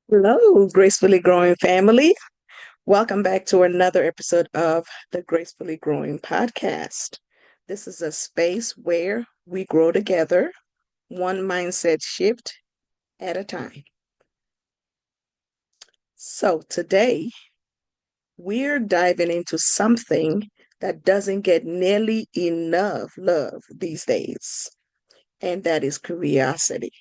Hello, Gracefully Growing family. Welcome back to another episode of the Gracefully Growing podcast. This is a space where we grow together, one mindset shift at a time. So today, we're diving into something that doesn't get nearly enough love these days, and that is curiosity.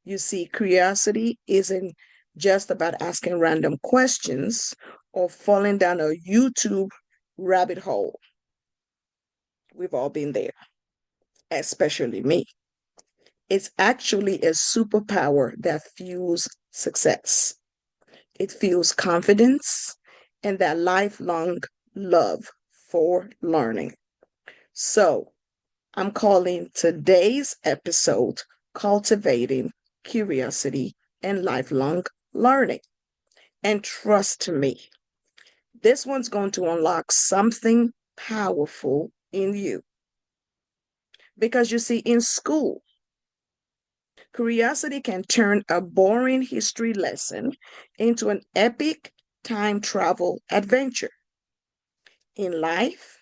You see, curiosity isn't just about asking random questions or falling down a YouTube rabbit hole. We've all been there, especially me. It's actually a superpower that fuels success. It fuels confidence and that lifelong love for learning. So, I'm calling today's episode Cultivating Curiosity and Lifelong Learning. And trust me, this one's going to unlock something powerful in you. Because you see, in school, curiosity can turn a boring history lesson into an epic time travel adventure. In life,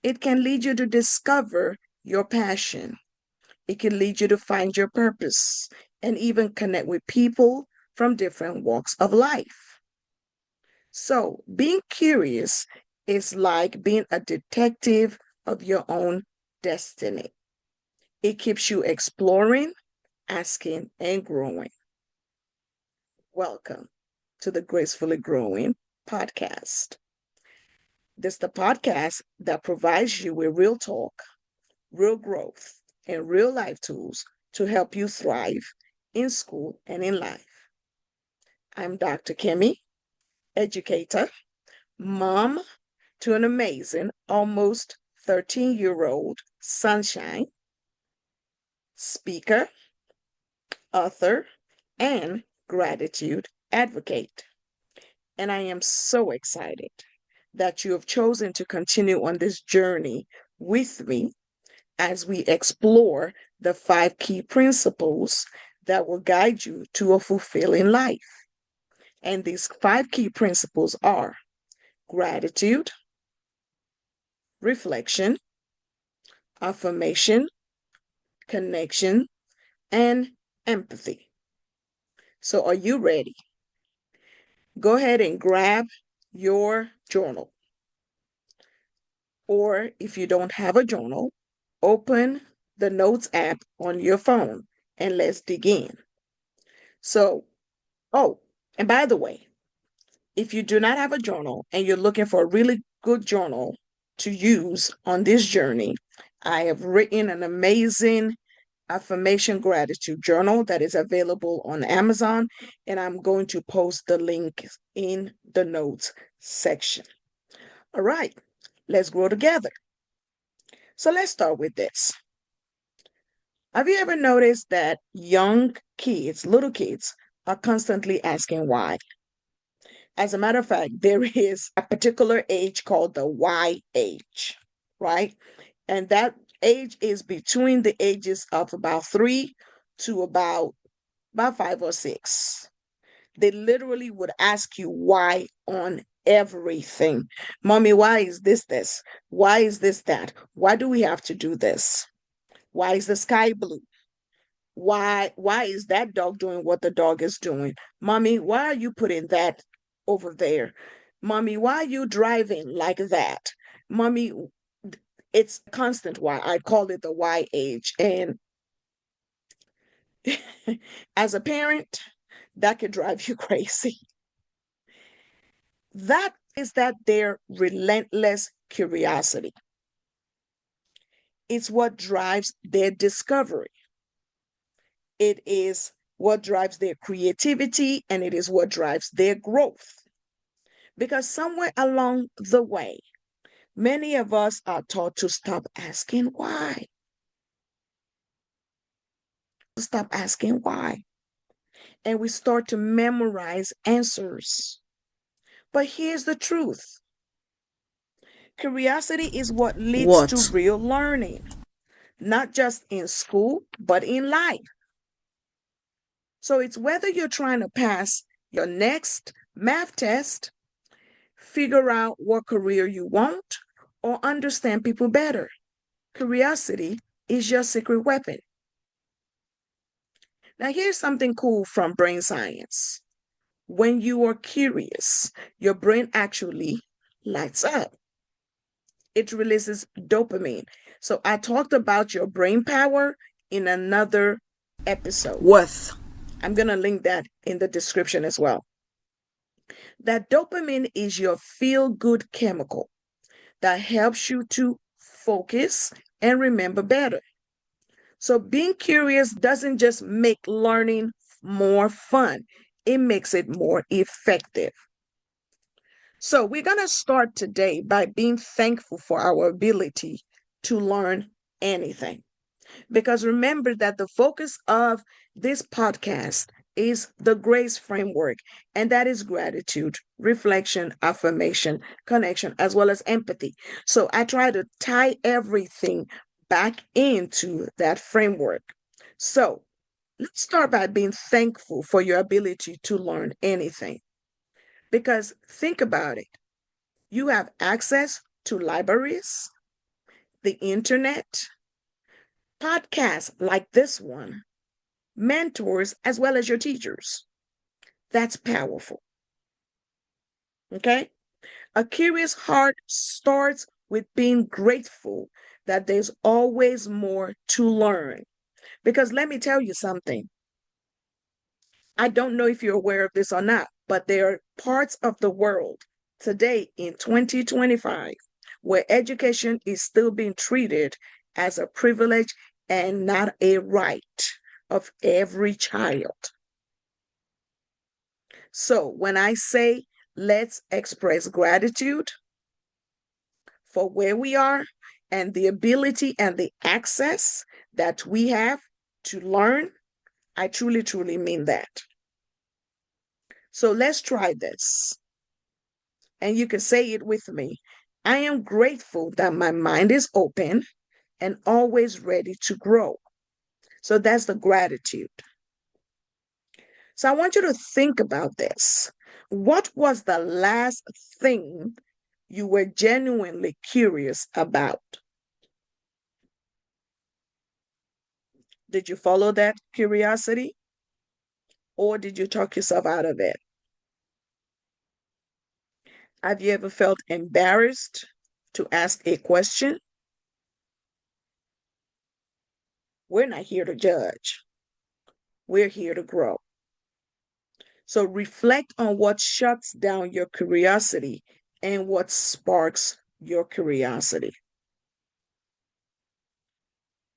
it can lead you to discover your passion. It can lead you to find your purpose and even connect with people from different walks of life. So, being curious is like being a detective of your own destiny. It keeps you exploring, asking, and growing. Welcome to the Gracefully Growing podcast. This is the podcast that provides you with real talk, real growth, and real life tools to help you thrive in school and in life. I'm Dr. Kimmy, educator, mom to an amazing, almost 13-year-old sunshine, speaker, author, and gratitude advocate. And I am so excited that you have chosen to continue on this journey with me as we explore the 5 key principles that will guide you to a fulfilling life. And these 5 key principles are gratitude, reflection, affirmation, connection, and empathy. So, are you ready? Go ahead and grab your journal. Or if you don't have a journal, open the Notes app on your phone and let's dig in. So, oh, and by the way, if you do not have a journal and you're looking for a really good journal to use on this journey, I have written an amazing affirmation gratitude journal that is available on Amazon, and I'm going to post the link in the notes section. All right, let's grow together. So let's start with this. Have you ever noticed that young kids, little kids, are constantly asking why? As a matter of fact, there is a particular age called the Y age, right? And that age is between the ages of about 3 to about 5 or 6. They literally would ask you why on everything. Mommy, why is this? Why is this that? Why do we have to do this? Why is the sky blue? Why is that dog doing what the dog is doing? Mommy, why are you putting that over there? Mommy, why are you driving like that? Mommy, it's constant why. I call it the why age. And as a parent, that could drive you crazy. That is that their relentless curiosity. It's what drives their discovery. It is what drives their creativity, and it is what drives their growth. Because somewhere along the way, many of us are taught to stop asking why. Stop asking why. And we start to memorize answers. But here's the truth: curiosity is what leads to What? real learning, not just in school, but in life. So it's whether you're trying to pass your next math test, figure out what career you want, or understand people better. Curiosity is your secret weapon. Now, here's something cool from brain science. When you are curious, your brain actually lights up. It releases dopamine. So, I talked about your brain power in another episode. Worth. I'm going to link that in the description as well. That dopamine is your feel good chemical that helps you to focus and remember better. So, being curious doesn't just make learning more fun, it makes it more effective. So, we're going to start today by being thankful for our ability to learn anything. Because remember that the focus of this podcast is the GRACE framework, and that is gratitude, reflection, affirmation, connection, as well as empathy. So I try to tie everything back into that framework. So let's start by being thankful for your ability to learn anything. Because think about it: you have access to libraries, the internet, podcasts like this one, mentors, as well as your teachers. That's powerful. Okay? A curious heart starts with being grateful that there's always more to learn. Because let me tell you something. I don't know if you're aware of this or not, but there are parts of the world today in 2025 where education is still being treated as a privilege and not a right of every child. So when I say let's express gratitude for where we are and the ability and the access that we have to learn, I truly, truly mean that. So let's try this. And you can say it with me. I am grateful that my mind is open and always ready to grow. So that's the gratitude. So I want you to think about this. What was the last thing you were genuinely curious about? Did you follow that curiosity, or did you talk yourself out of it? Have you ever felt embarrassed to ask a question? We're not here to judge, we're here to grow. So reflect on what shuts down your curiosity and what sparks your curiosity.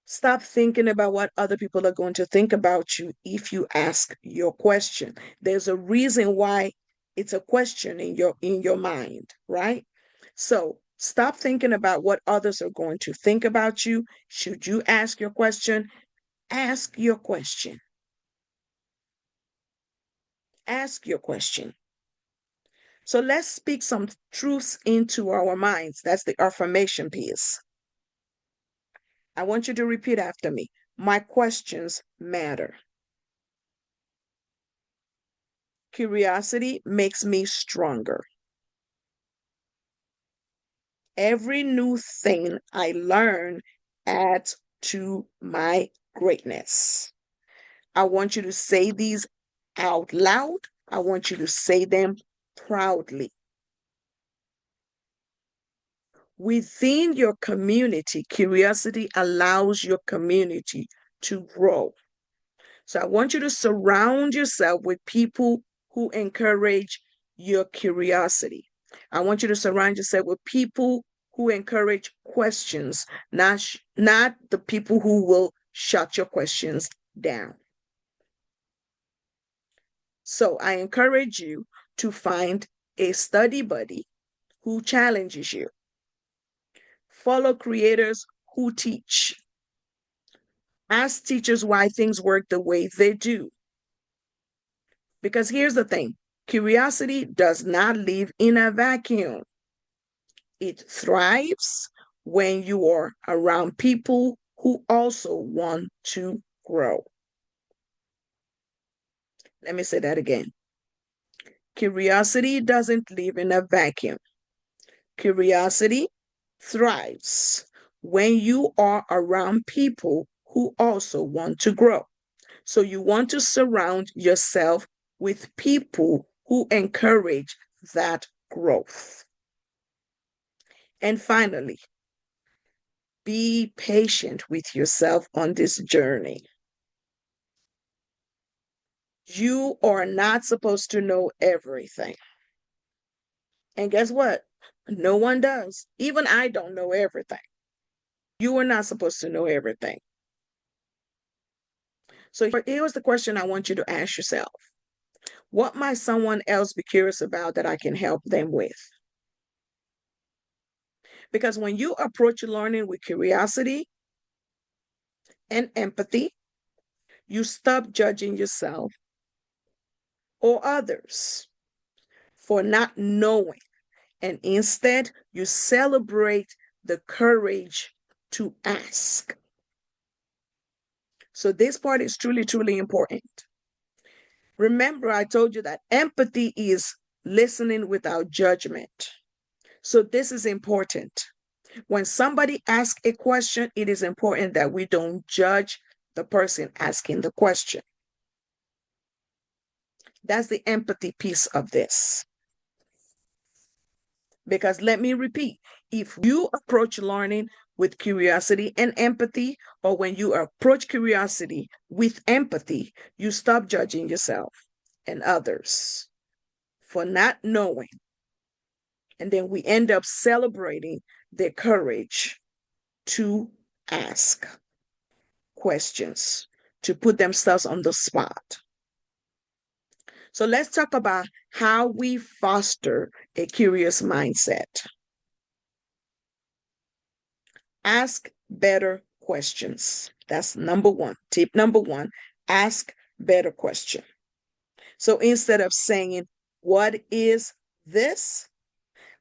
Stop thinking about what other people are going to think about you if you ask your question. There's a reason why it's a question in your mind, right? So stop thinking about what others are going to think about you. Should you ask your question? Ask your question. Ask your question. So let's speak some truths into our minds. That's the affirmation piece. I want you to repeat after me. My questions matter. Curiosity makes me stronger. Every new thing I learn adds to my greatness. I want you to say these out loud. I want you to say them proudly. Within your community, curiosity allows your community to grow. So I want you to surround yourself with people who encourage your curiosity. I want you to surround yourself with people who encourage questions, not the people who will shut your questions down. So I encourage you to find a study buddy who challenges you. Follow creators who teach. Ask teachers why things work the way they do. Because here's the thing, curiosity does not live in a vacuum. It thrives when you are around people who also want to grow. Let me say that again. Curiosity doesn't live in a vacuum. Curiosity thrives when you are around people who also want to grow. So you want to surround yourself with people who encourage that growth. And finally, be patient with yourself on this journey. You are not supposed to know everything. And guess what? No one does. Even I don't know everything. You are not supposed to know everything. So here's the question I want you to ask yourself. What might someone else be curious about that I can help them with? Because when you approach learning with curiosity and empathy, you stop judging yourself or others for not knowing, and instead you celebrate the courage to ask. So this part is truly, truly important. Remember, I told you that empathy is listening without judgment. So this is important. When somebody asks a question, it is important that we don't judge the person asking the question. That's the empathy piece of this. Because let me repeat, if you approach learning with curiosity and empathy, or when you approach curiosity with empathy, you stop judging yourself and others for not knowing. And then we end up celebrating their courage to ask questions, to put themselves on the spot. So let's talk about how we foster a curious mindset. Ask better questions. That's number one. Tip number one, ask better question. So instead of saying, what is this?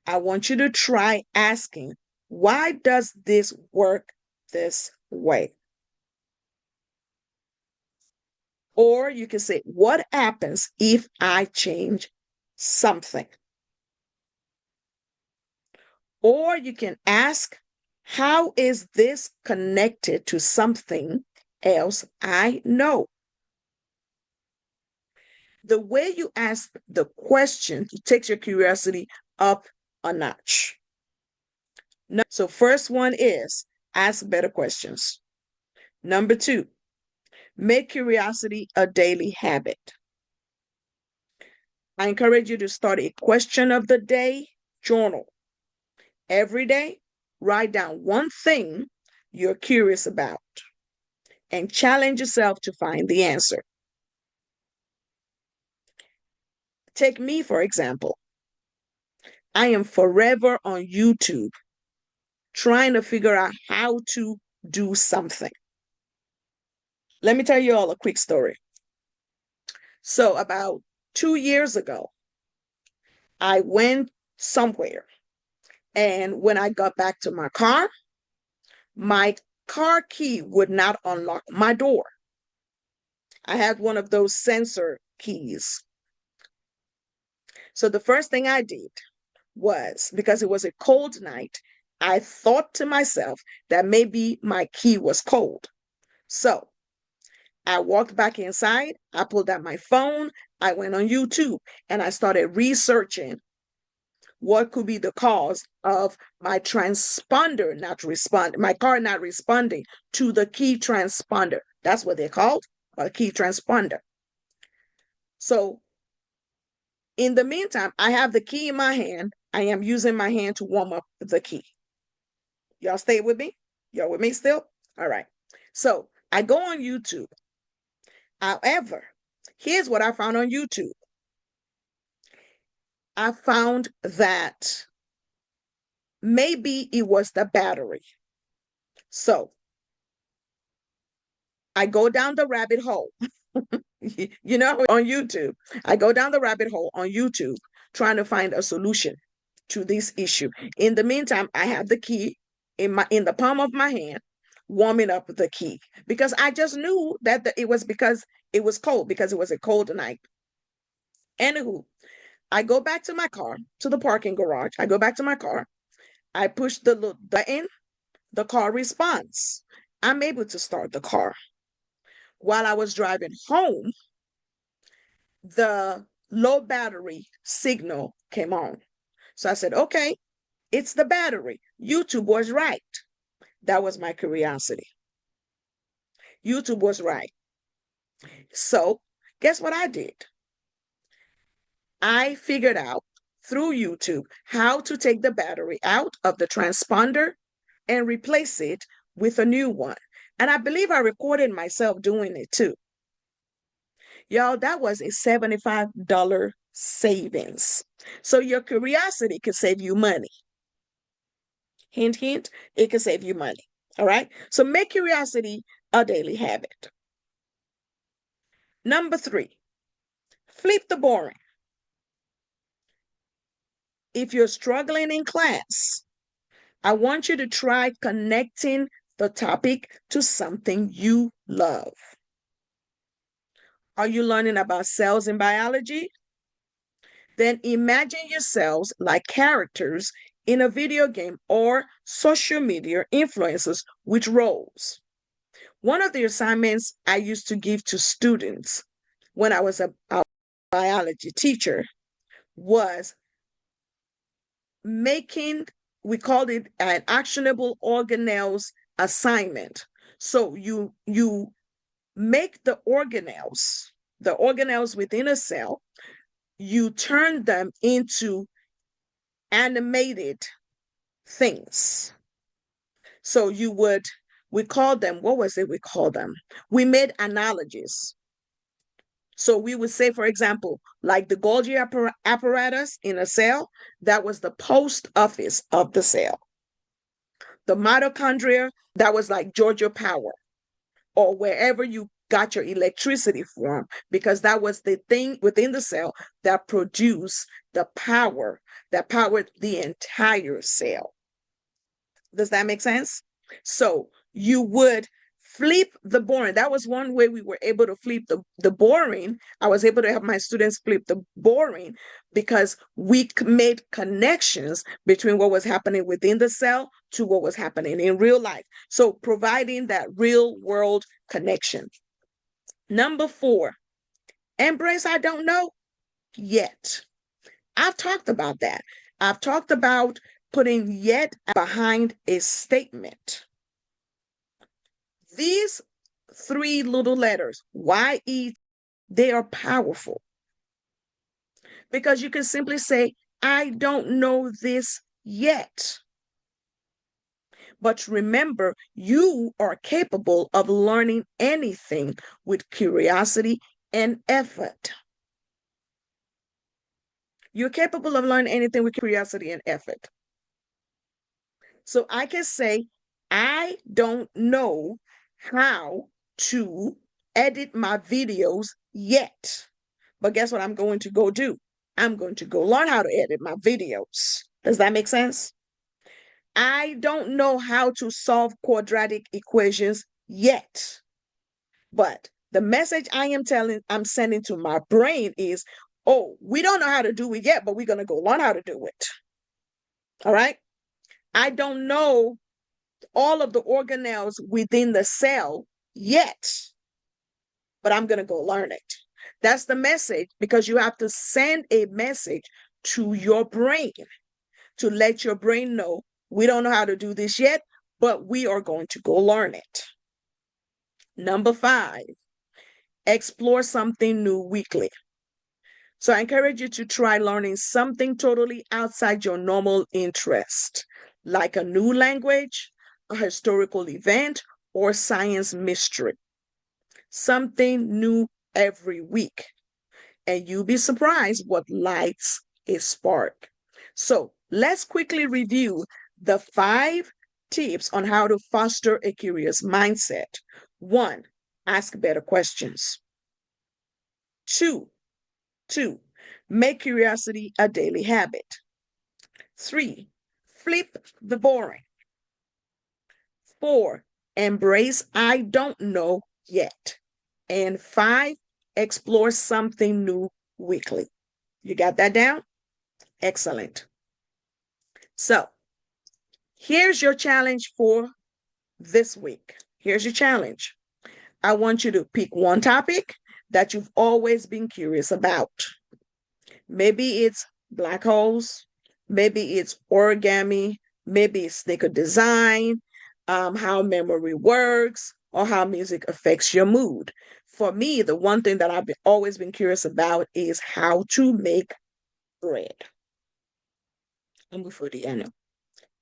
I want you to try asking, why does this work this way? Or you can say, what happens if I change something? Or you can ask, how is this connected to something else I know? The way you ask the question takes your curiosity up a notch. So first one is ask better questions. Number two, make curiosity a daily habit. I encourage you to start a question of the day journal. Every day, write down one thing you're curious about and challenge yourself to find the answer. Take me, for example. I am forever on YouTube trying to figure out how to do something. Let me tell you all a quick story. So, about 2 years ago, I went somewhere, and when I got back to my car key would not unlock my door. I had one of those sensor keys. So, the first thing I did was, because it was a cold night, I thought to myself that maybe my key was cold. So I walked back inside, I pulled out my phone, I went on YouTube, and I started researching what could be the cause of my transponder not responding, my car not responding to the key transponder. That's what they're called, a key transponder. So in the meantime, I have the key in my hand. I am using my hand to warm up the key. Y'all stay with me? Y'all with me still? All right. So I go on YouTube. However, here's what I found on YouTube. I found that maybe it was the battery. So I go down the rabbit hole. You know, on YouTube, I go down the rabbit hole on YouTube trying to find a solution to this issue. In the meantime, I have the key in the palm of my hand, warming up the key because I just knew that it was because it was cold, because it was a cold night. Anywho, I go back to my car, to the parking garage. I go back to my car. I push the little button. The car responds. I'm able to start the car. While I was driving home, the low battery signal came on. So I said, okay, it's the battery. YouTube was right. That was my curiosity. YouTube was right. So guess what I did? I figured out through YouTube how to take the battery out of the transponder and replace it with a new one. And I believe I recorded myself doing it too. Y'all, that was a $75 savings. So your curiosity could save you money. Hint, hint, it could save you money. All right. So make curiosity a daily habit. Number 3, flip the boring. If you're struggling in class, I want you to try connecting the topic to something you love. Are you learning about cells in biology? Then imagine yourselves like characters in a video game or social media influencers with roles. One of the assignments I used to give to students when I was a biology teacher was making, we called it an actionable organelles assignment. So you make the organelles within a cell, you turn them into animated things. So we called them, what was it we called them? We made analogies. So we would say, for example, like the Golgi apparatus in a cell, that was the post office of the cell. The mitochondria, that was like Georgia Power, or wherever you got your electricity from, because that was the thing within the cell that produced the power that powered the entire cell. Does that make sense? So you would flip the boring. That was one way we were able to flip the boring. I was able to help my students flip the boring because we made connections between what was happening within the cell to what was happening in real life. So providing that real world connection. Number 4, embrace I don't know yet. I've talked about that. I've talked about putting yet behind a statement. These 3 little letters, Y-E, they are powerful because you can simply say, I don't know this yet. But remember, you are capable of learning anything with curiosity and effort. You're capable of learning anything with curiosity and effort. So I can say, I don't know how to edit my videos yet. But guess what I'm going to go do? I'm going to go learn how to edit my videos. Does that make sense? I don't know how to solve quadratic equations yet. But the message I'm sending to my brain is, oh, we don't know how to do it yet, but we're going to go learn how to do it. All right? I don't know all of the organelles within the cell yet, but I'm going to go learn it. That's the message, because you have to send a message to your brain to let your brain know we don't know how to do this yet, but we are going to go learn it. Number 5, explore something new weekly. So I encourage you to try learning something totally outside your normal interest, like a new language, a historical event, or science mystery. Something new every week. And you'll be surprised what lights a spark. So let's quickly review the 5 tips on how to foster a curious mindset. 1, ask better questions. Two, two, make curiosity a daily habit. 3, flip the boring. 4, embrace I don't know yet. And 5, explore something new weekly. You got that down? Excellent. So here's your challenge for this week. Here's your challenge. I want you to pick one topic that you've always been curious about. Maybe it's black holes, maybe it's origami, maybe it's sneaker design, how memory works, or how music affects your mood. For me, the one thing that always been curious about is how to make bread. I'm before the end.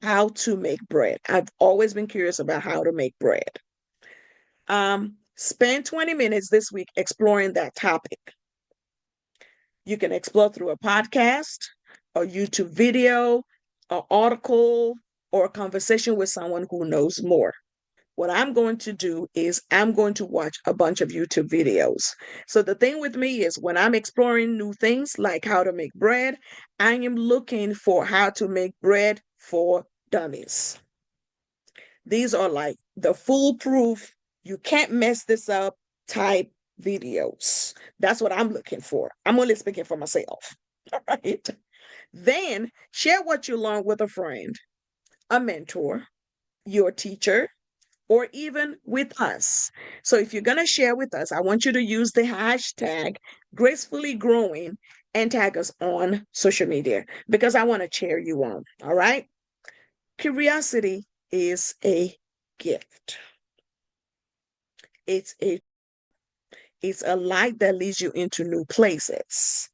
How to make bread. I've always been curious about how to make bread. Spend 20 minutes this week exploring that topic. You can explore through a podcast, a YouTube video, an article, or a conversation with someone who knows more. What I'm going to do is I'm going to watch a bunch of YouTube videos. So the thing with me is when I'm exploring new things like how to make bread, I am looking for how to make bread for dummies. These are like the foolproof, you can't mess this up type videos. That's what I'm looking for. I'm only speaking for myself. All right. Then share what you learned with a friend, a mentor, your teacher, or even with us. So if you're going to share with us, I want you to use the hashtag gracefully growing and tag us on social media because I want to cheer you on. All right. Curiosity is a gift. It's a light that leads you into new places,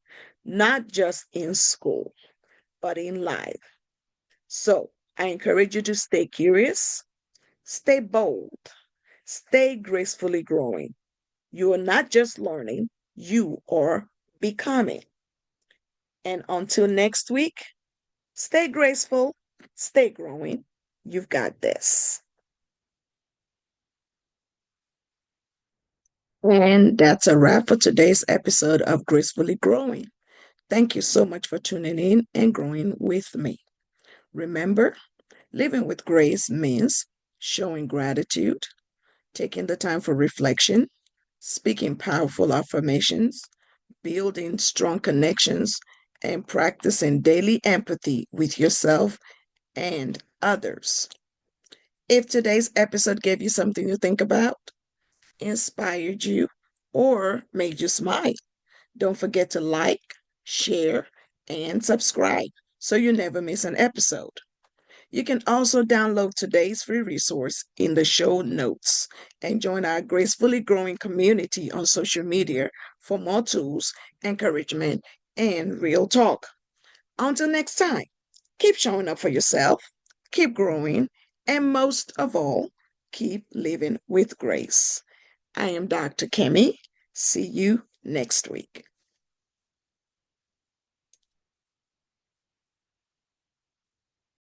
not just in school, but in life. So I encourage you to stay curious, stay bold, stay gracefully growing. You are not just learning, you are becoming. And until next week, stay graceful, stay growing. You've got this. And that's a wrap for today's episode of Gracefully Growing. Thank you so much for tuning in and growing with me. Remember, living with grace means showing gratitude, taking the time for reflection, speaking powerful affirmations, building strong connections, and practicing daily empathy with yourself and others. If today's episode gave you something to think about, inspired you, or made you smile, don't forget to like, share, and subscribe so you never miss an episode. You can also download today's free resource in the show notes and join our Gracefully Growing community on social media for more tools, encouragement, and real talk. Until next time, keep showing up for yourself, keep growing, and most of all, keep living with grace. I am Dr. Kemi. See you next week.